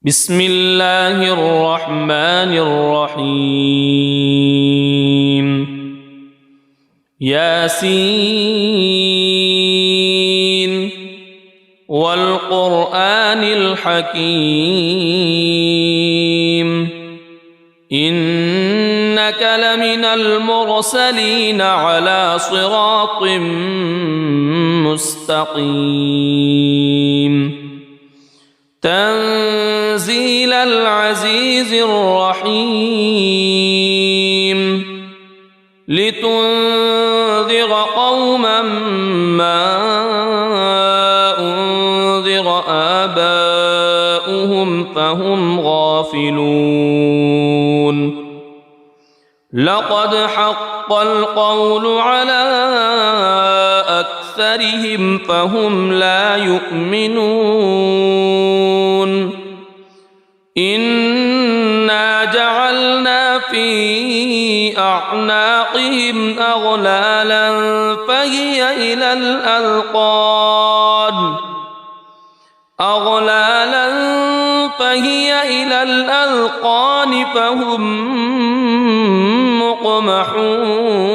بسم الله الرحمن الرحيم ياسين والقرآن الحكيم إنك لمن المرسلين على صراط مستقيم تنزيل العزيز الرحيم لتنذر قوما ما أنذر آباؤهم فهم غافلون لقد حق القول على أكثرهم فهم لا يؤمنون إنا جعلنا في أعناقهم أغلالا فهي إلى الأذقان فهم مقمحون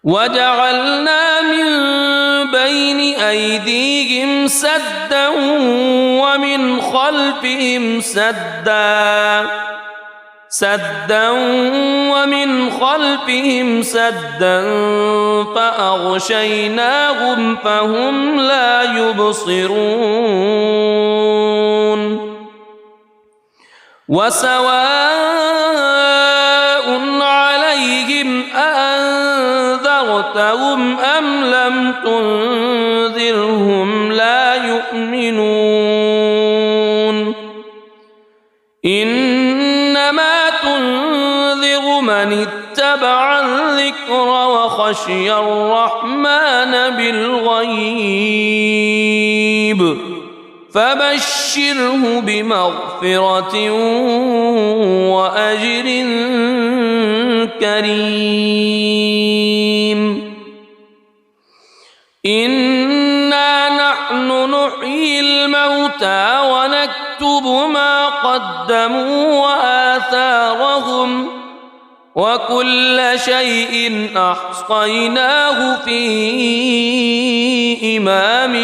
وجعلنا من بين أيديهم سدا ومن خلفهم سدا فأغشيناهم فهم لا يبصرون وسواء عليهم أأنذرتهم أم لم تنذرهم لا يؤمنون إنما تنذر من اتبع الذكر وخشي الرحمن بالغيب فبشره بمغفرة وأجر كريم إنا نحن نحيي الموتى ونكتب ما قدموا وآثارهم وكل شيء أحصيناه في إمام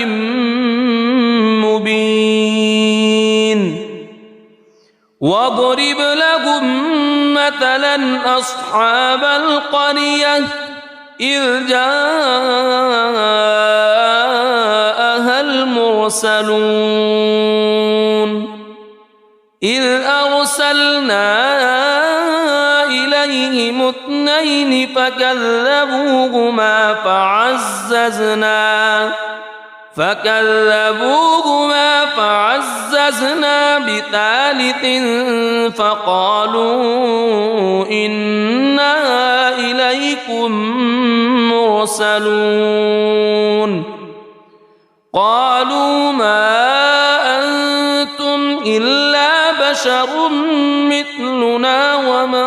مبين واضرب لهم مثلا أصحاب القرية إذ جاءها المرسلون إذ أرسلنا إليهم اثنين فكذبوهما فعززنا بثالث فقالوا إنا إليكم مرسلون قالوا ما أنتم إلا بشر مثلنا وما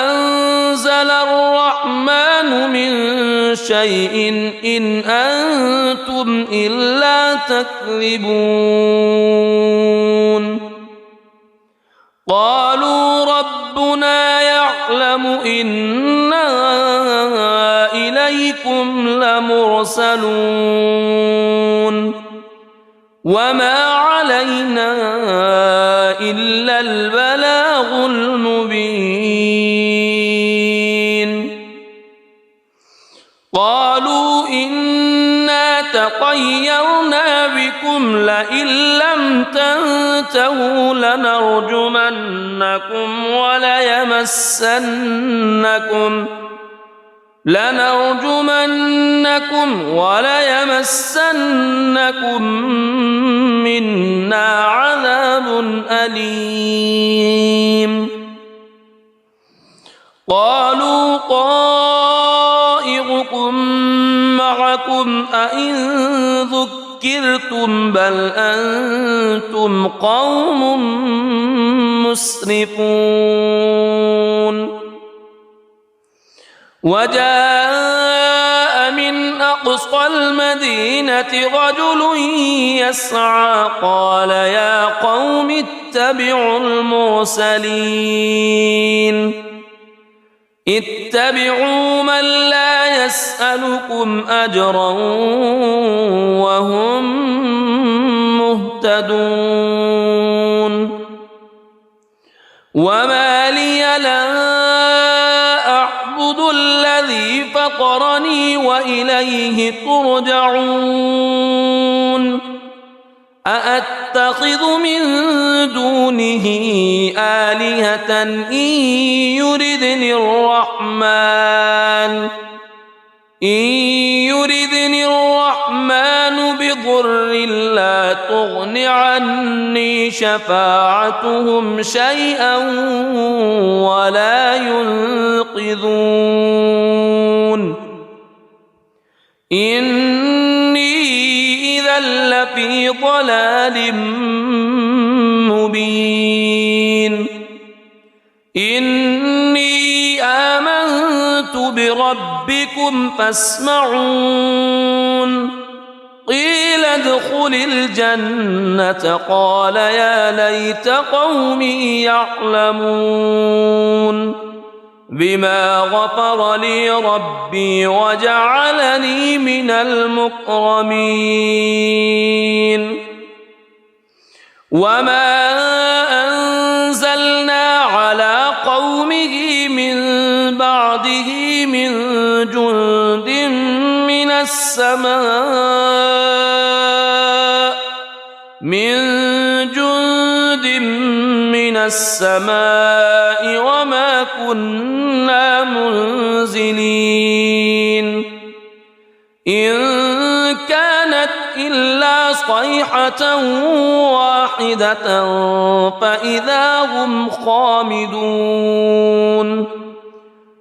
أنزل الرحمن من شيء إن أنتم إلا تكذبون قالوا ربنا يعلم إنا إليكم لمرسلون وما علينا إلا البلاغ المبين قالوا إنا تطيرنا بكم لئن لم تنتهوا لنرجمنكم وليمسنكم منا عذاب أليم قالوا طائركم معكم أئن ذكرتم بل أنتم قوم مسرفون وجاء من أقصى المدينة رجل يسعى قال يا قوم اتبعوا المرسلين اتبعوا من لا يسألكم أجرا وهم مهتدون وما لي لا أعبد الذي فطرني وإليه ترجعون أأتخذ من دونه آلهة إن يردني الرحمن بضر لا تغن عني شفاعتهم شيئا ولا ينقذون إني إذا لفي ضلال مبين إني آمنت بربكم فاسمعون قيل ادخل الجنة قال يا ليت قومي يعلمون بما غفر لي ربي وجعلني من المكرمين وما أنزلنا على قومه من بعده من جند من السماء وما كنا منزلين إن كانت إلا صيحة واحدة فإذا هم خامدون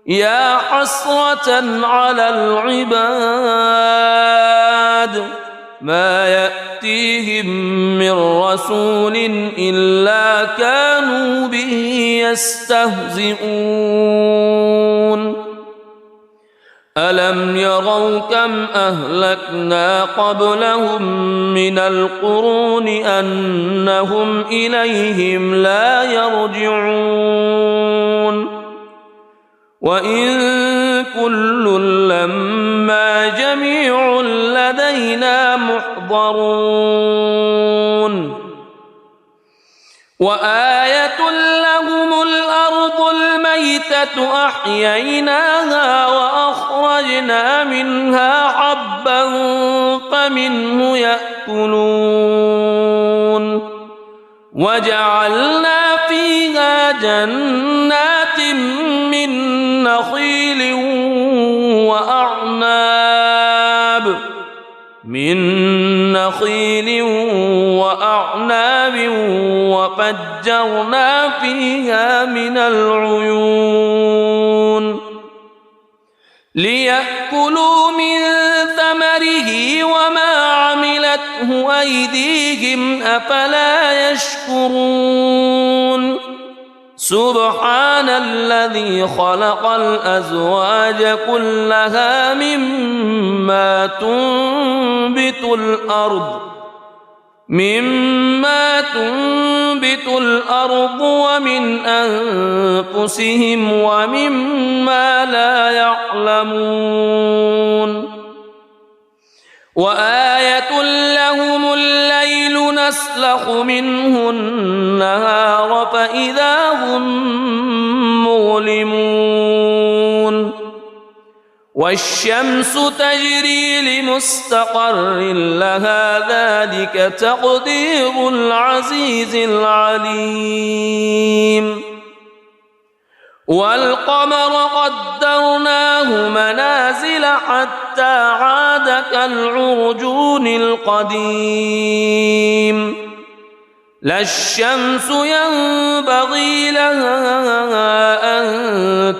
يا حسرة على العباد ما يأتيهم من رسول إلا كانوا به يستهزئون ألم يروا كم أهلكنا قبلهم من القرون أنهم إليهم لا يرجعون وإن كل لما جميع لدينا محضرون وآية لهم الأرض الميتة أحييناها وأخرجنا منها حبا فمنه يأكلون وجعلنا فيها جنات من نخيل وأعناب وفجرنا فيها من العيون ليأكلوا من ثمره وما عملته أيديهم أفلا يشكرون سبحان الذي خلق الأزواج كلها مما تنبت الأرض ومن أنفسهم ومما لا يعلمون وآية لهم الليل نسلخ منه النهار فإذا هم مظلمون والشمس تجري لمستقر لها ذلك تقدير العزيز العليم والقمر قدرناه منازل حتى عاد كالعرجون القديم لا الشمس ينبغي لها أن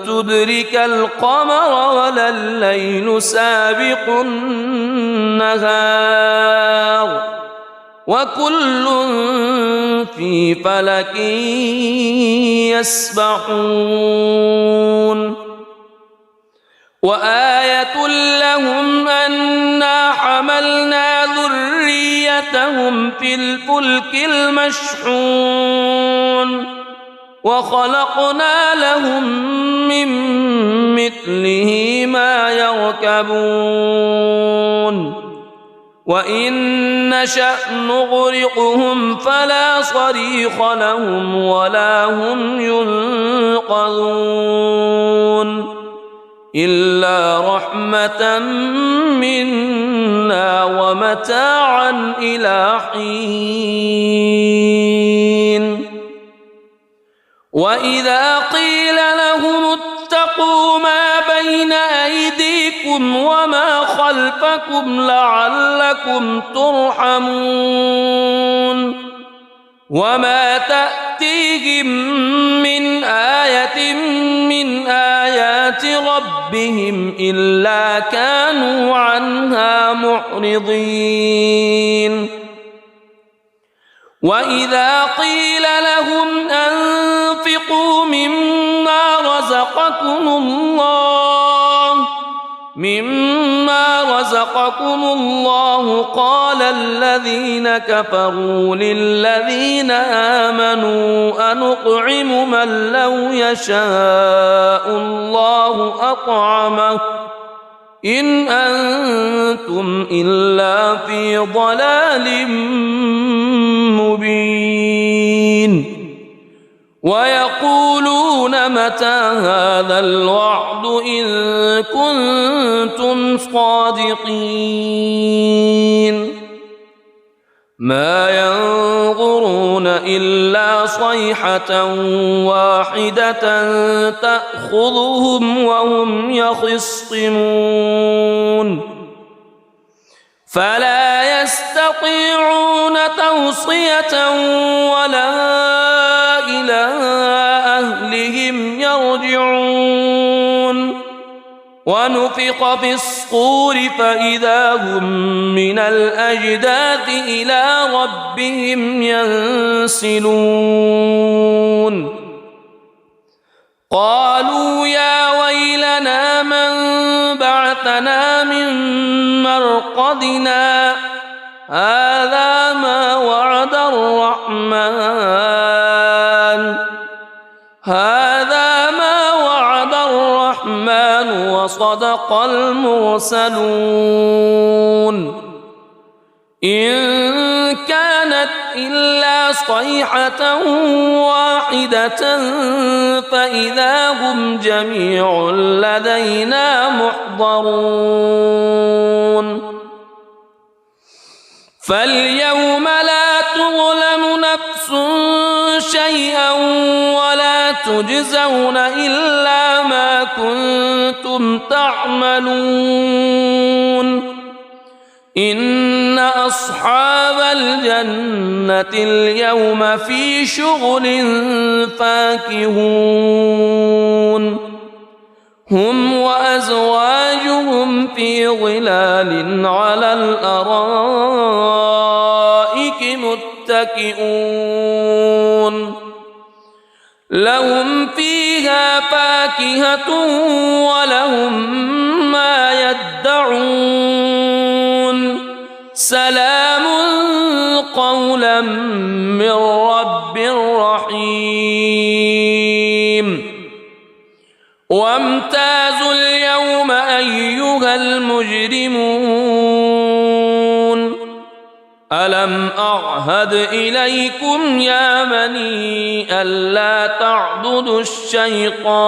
تدرك القمر ولا الليل سابق النهار وكل في فلك يسبحون وآية لهم أنا حملنا ذريتهم في الفلك المشحون وخلقنا لهم من مثله ما يركبون وإن نشأ نغرقهم فلا صريخ لهم ولا هم ينقذون إلا رحمة منا ومتاعا إلى حين وإذا قيل لهم اتقوا ما بين أيديكم وما خلفكم لعلكم ترحمون وما تأتيهم من آية من آيات ربهم إلا كانوا عنها معرضين وإذا قيل لهم أنفقوا مما رزقكم الله قال الذين كفروا للذين آمنوا أنطعم من لو يشاء الله أطعمه إن أنتم إلا في ضلال مبين ويقولون متى هذا الوعد إن كنتم صادقين ما ينظرون إلا صيحة واحدة تأخذهم وهم يخصمون فلا يستطيعون توصية ولا إلى أهلهم يرجعون ونفخ في الصور فإذا هم من الأجداث إلى ربهم ينسلون قالوا يا ويلنا من بعثنا من مرقدنا هذا ما وعد الرحمن وصدق المرسلون إن كانت إلا صيحة واحدة فإذا هم جميع لدينا محضرون فاليوم لا تظلم نفس شيئا ولا تجزون إلا ما كنتم تعملون إن أصحاب الجنة اليوم في شغل فاكهون هم وأزواجهم في ظلال على الأرائك متكئون لهم فيها فاكهة ولهم ما يدعون سلام قولا من رب رحيم وامتازوا اليوم أيها المجرمون ألم أعهد إليكم يا بني ألا تعبدوا الشيطان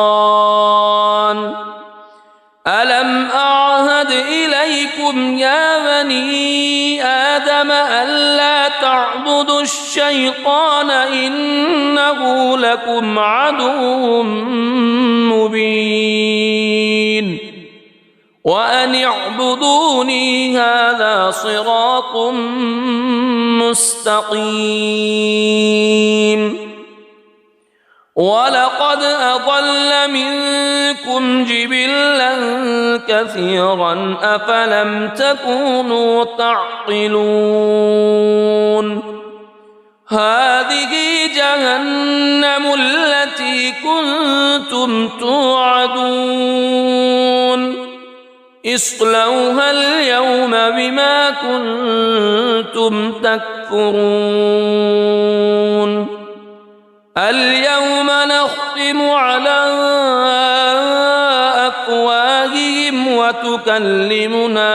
ألم أعهد إليكم يا بني آدم ألا تعبدوا الشيطان إنه لكم عدو مبين وأن اعبدوني هذا صراط مستقيم ولقد أضل منكم جبلا كثيرا أفلم تكونوا تعقلون هذه جهنم التي كنتم توعدون اصلوها اليوم بما كنتم تكفرون اليوم نختم على أفواههم وتكلمنا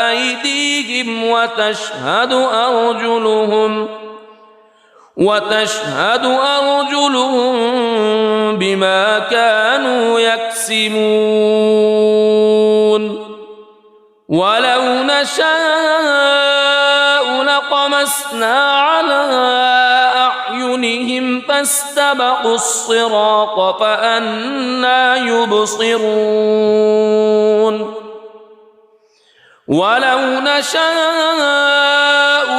أيديهم وتشهد أرجلهم بما كانوا يكسبون ولو نشاء لطمسنا على أعينهم فاستبقوا الصراط فأنى يبصرون ولو نشاء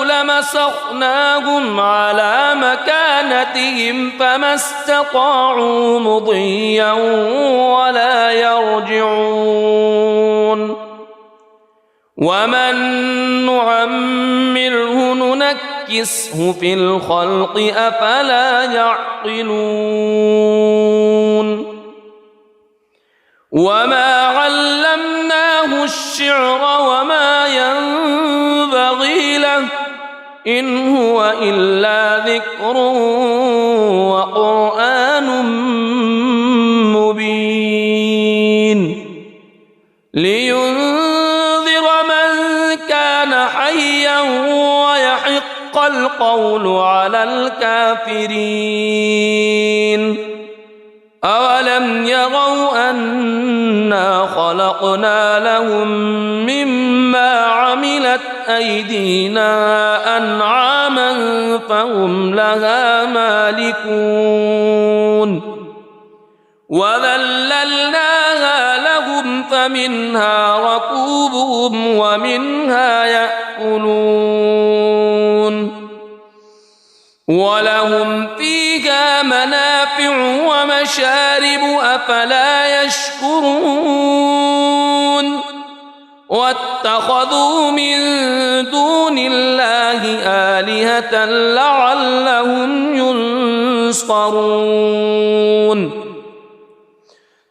لمسخناهم على مكانتهم فما استطاعوا مضيا ولا يرجعون ومن نعمره ننكسه في الخلق أفلا يعقلون وما علمناه الشعر وما ينبغي له إن هو إلا ذكر وقرآن مبين لينذر من كان حيا ويحق القول على الكافرين أولم يروا أنا خلقنا لهم مما عملت أيدينا أنعاما فهم لها مالكون وذللناها لهم فمنها ركوبهم ومنها يأكلون ولهم فيها منافع ومشارب أفلا يشكرون واتخذوا من دون الله آلهة لعلهم ينصرون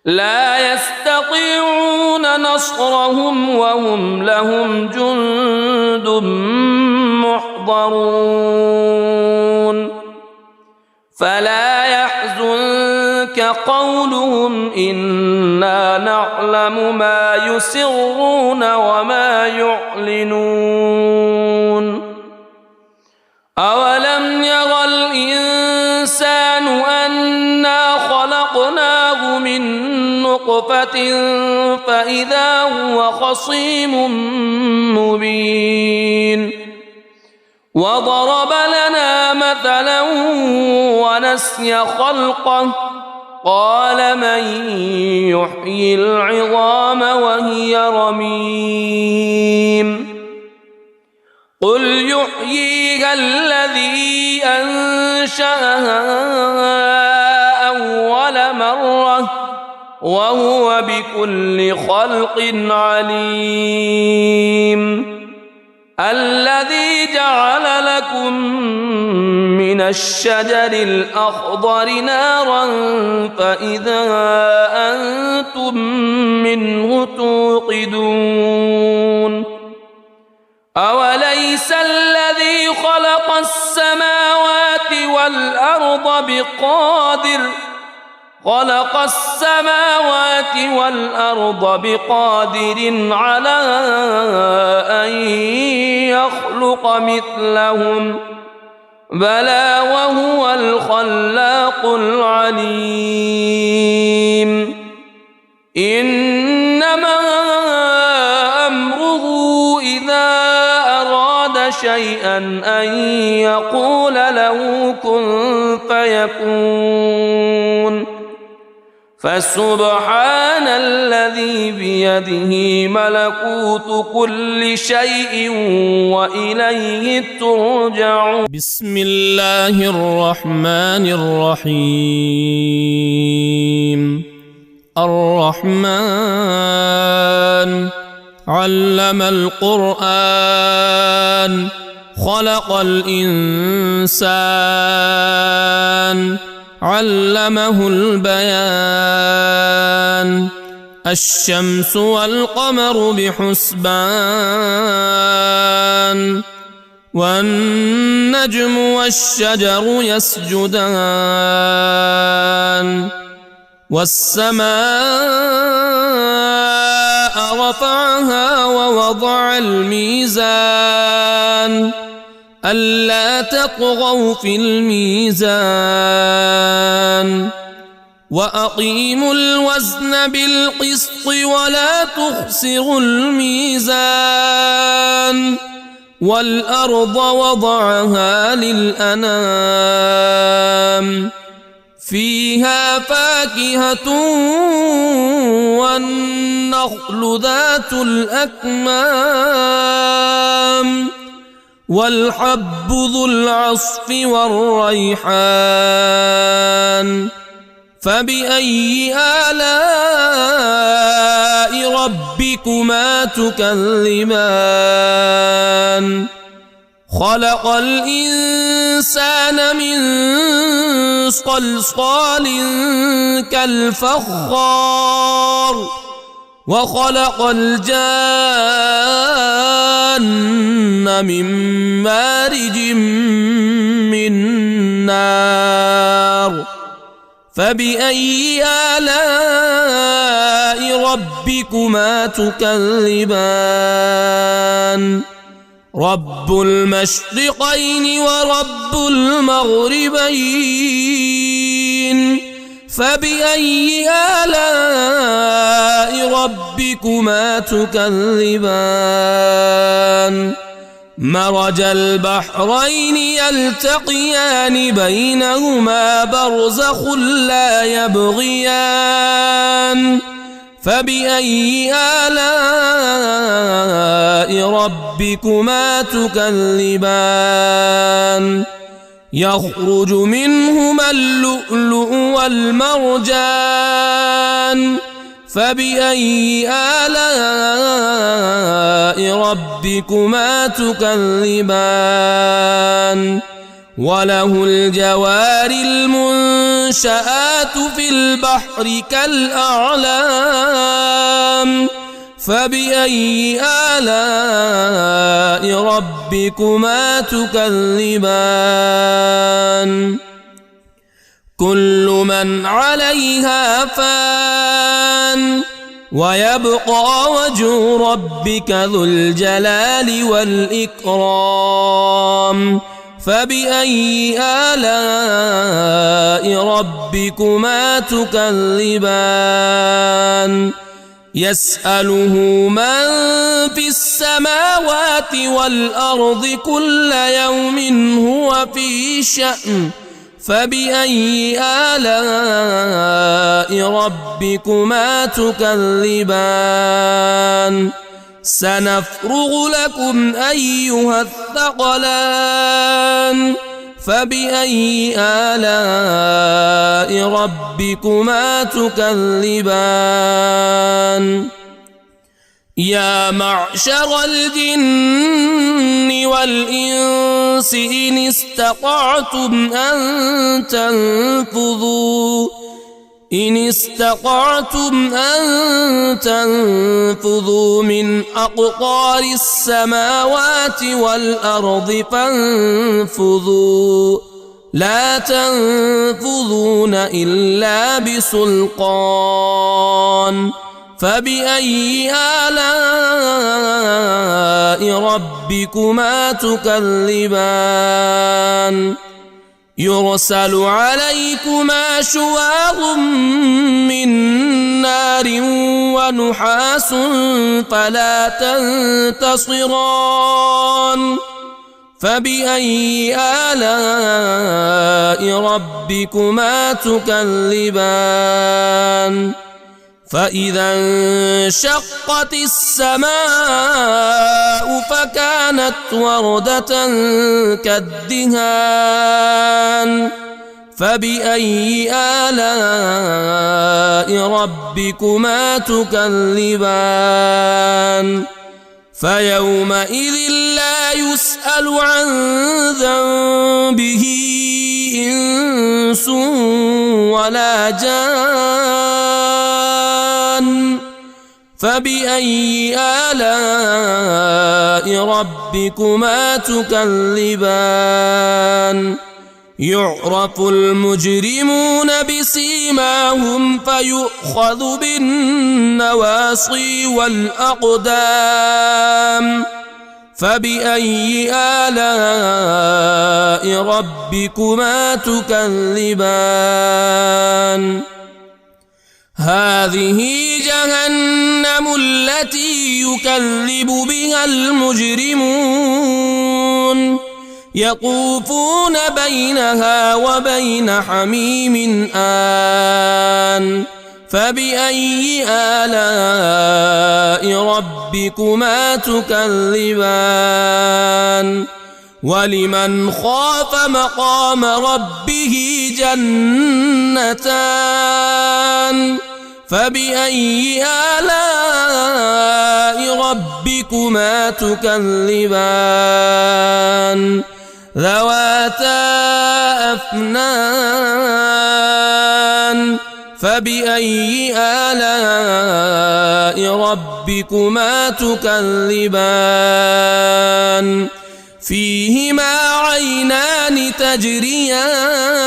لا يستطيعون نصرهم وهم لهم جند محضرون فلا يحزنك قولهم إنا نعلم ما يسرون وما يعلنون أولم ير الإنسان أنا خلقناه من نطفة فإذا هو خصيم مبين وضرب لنا مثلا ونسي خلقه قال من يحيي العظام وهي رميم قل يحييها الذي أنشأها أول مرة وهو بكل خلق عليم الذي جعل لكم من الشجر الأخضر نارا فإذا أنتم منه توقدون أوليس الذي خلق السماوات والأرض بقادر على أن يخلق مثلهم بلى وهو الخلاق العليم إنما أمره إذا أراد شيئا أن يقول له كن فيكون فسبحان الذي بيده ملكوت كل شيء وإليه ترجعون بسم الله الرحمن الرحيم الرحمن علم القرآن خلق الإنسان علمه البيان الشمس والقمر بحسبان والنجم والشجر يسجدان والسماء رفعها ووضع الميزان ألا تطغوا في الميزان وأقيموا الوزن بالقسط ولا تخسروا الميزان والأرض وضعها للأنام فيها فاكهة والنخل ذات الأكمام والحب ذو العصف والريحان فبأي آلاء ربكما تكذبان خلق الإنسان من صلصال كالفخار وخلق الجان من مارج من نار فبأي آلاء ربكما تكذبان رب المشرقين ورب المغربين فبأي آلاء ربكما تكذبان مرج البحرين يلتقيان بينهما برزخ لا يبغيان فبأي آلاء ربكما تكذبان يخرج منهما اللؤلؤ والمرجان فبأي آلاء ربكما تكذبان وله الجوار المنشآت في البحر كالأعلام فبأي آلاء ربكما تكذبان كل من عليها فان ويبقى وجه ربك ذو الجلال والإكرام فبأي آلاء ربكما تكذبان يسأله من في السماوات والأرض كل يوم هو في شأن فبأي آلاء ربكما تكذبان سنفرغ لكم أيها الثقلان فبأي آلاء ربكما تكذبان يا معشر الجن والإنس إن استطعتم أن تنفذوا من أقطار السماوات والأرض فانفذوا لا تنفذون إلا بسلطان فبأي آلاء ربكما تكذبان يرسل عليكما شواظ من نار ونحاس فلا تنتصران فبأي آلاء ربكما تكذبان فإذا انشقت السماء فكانت وردة كالدهان فبأي آلاء ربكما تكذبان فيومئذ لا يسأل عن ذنبه إنس ولا جان فبأي آلاء ربكما تكذبان يعرف المجرمون بسيماهم فيؤخذ بالنواصي والأقدام فبأي آلاء ربكما تكذبان هذه جهنم التي يكذب بها المجرمون يطوفون بينها وبين حميم آن فبأي آلاء ربكما تكذبان ولمن خاف مقام ربه جنتان فبأي آلاء ربكما تكذبان ذواتا أفنان فبأي آلاء ربكما تكذبان فيهما عينان تجريان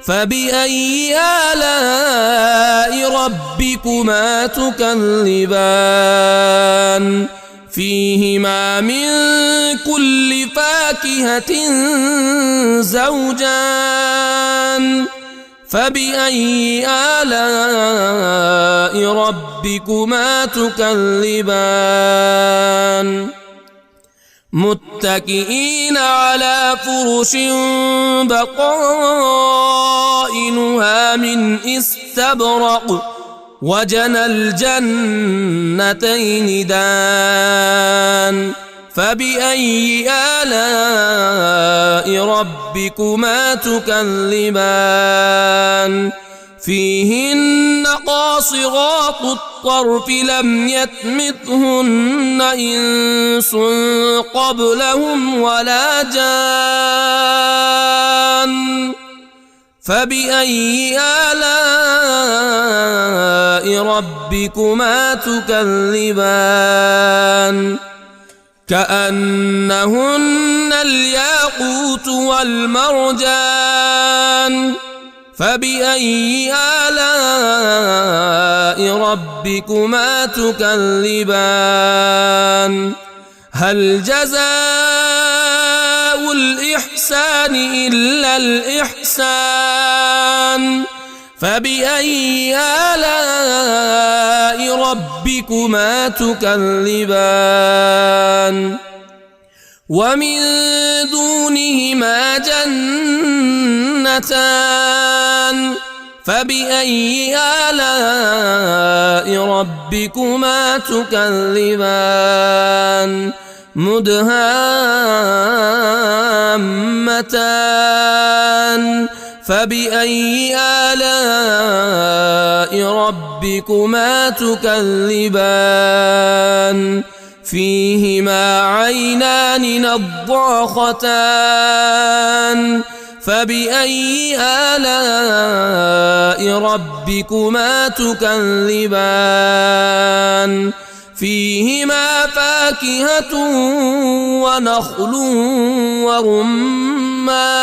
فبأي آلاء ربكما تكذبان فيهما من كل فاكهة زوجان فبأي آلاء ربكما تكذبان متكئين على فرش بطائنها من استبرق وجنى الجنتين دان فبأي آلاء ربكما تكذبان فيهن قاصرات الطرف لم يطمثهن إنس قبلهم ولا جان فبأي آلاء ربكما تكذبان كأنهن الياقوت والمرجان فبأي آلاء ربكما تكذبان هل جزاء الإحسان إلا الإحسان فبأي آلاء ربكما تكذبان ومن دونهما جنتان فبأي آلاء ربكما تكذبان مدهامتان فبأي آلاء ربكما تكذبان فيهما عينان نضاختان فبأي آلاء ربكما تكذبان فيهما فاكهة ونخل ورمان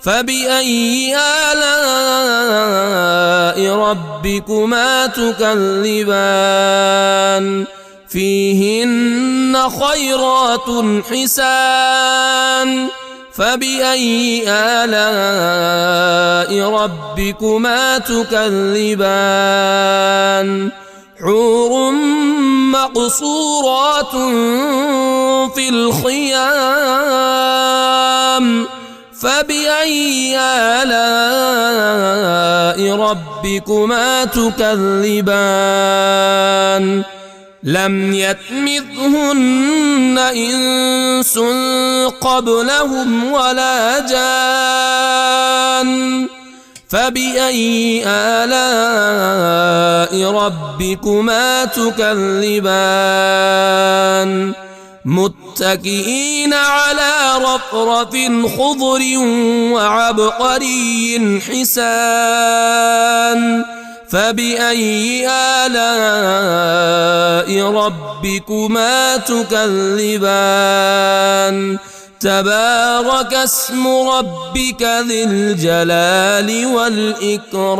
فبأي آلاء ربكما تكذبان فيهن خيرات حسان فبأي آلاء ربكما تكذبان حور مقصورات في الخيام فبأي آلاء ربكما تكذبان لم يطمثهن إنس قبلهم ولا جان فبأي آلاء ربكما تكذبان متكئين على رفرف خضر وعبقري حسان فبأي آلاء ربكما تكذبان تبارك اسم ربك ذي الجلال والإكرام.